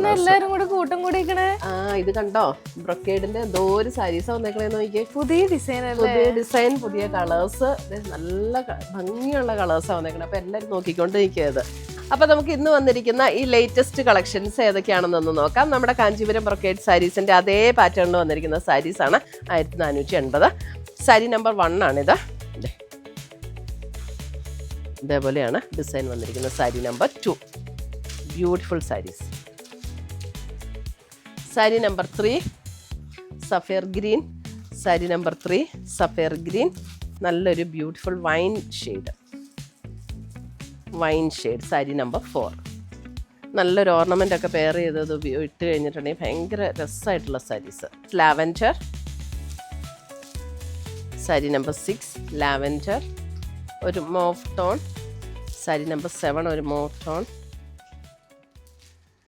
എല്ലാരും കൂടെ കൂട്ടം കൂടിക്കണേ. ഇത് കണ്ടോ, ബ്രൊക്കേഡിന്റെ എന്തോ ഒരു സാരീസ് വന്നേക്കണേന്ന് നോക്കിയേ. പുതിയ ഡിസൈൻ, പുതിയ ഡിസൈൻ, പുതിയ കളേഴ്സ്, നല്ല ഭംഗിയുള്ള കളേഴ്സാണ് വന്നേക്കണേ. അപ്പൊ എല്ലാരും നോക്കിക്കൊണ്ട് നിൽക്കിയത്. അപ്പൊ നമുക്ക് ഇന്ന് വന്നിരിക്കുന്ന ഈ ലേറ്റസ്റ്റ് കളക്ഷൻസ് ഏതൊക്കെയാണെന്നൊന്ന് നോക്കാം. നമ്മുടെ കാഞ്ചീപുരം ബ്രൊക്കേഡ് സാരീസിന്റെ അതേ പാറ്റേണിൽ വന്നിരിക്കുന്ന സാരീസ് ആണ് 1480. സാരി നമ്പർ 1 ആണിത്. ഇതേപോലെയാണ് ഡിസൈൻ വന്നിരിക്കുന്നത്. Sari number 2, beautiful saris. Sari number 3 sapphire green. Sari number 3 sapphire green, നല്ലൊരു beautiful wine shade. Sari number 4, നല്ലൊരു ഓർണമെൻ്റ് ഒക്കെ പെയർ ചെയ്തത് ഇട്ട് കഴിഞ്ഞിട്ടുണ്ടെങ്കിൽ ഭയങ്കര രസമായിട്ടുള്ള saris. Lavender. Sari number 6 lavender, ഒരു മോഫ് ടോൺ. സാരി നമ്പർ 7 ഒരു മോഫ് ടോൺ.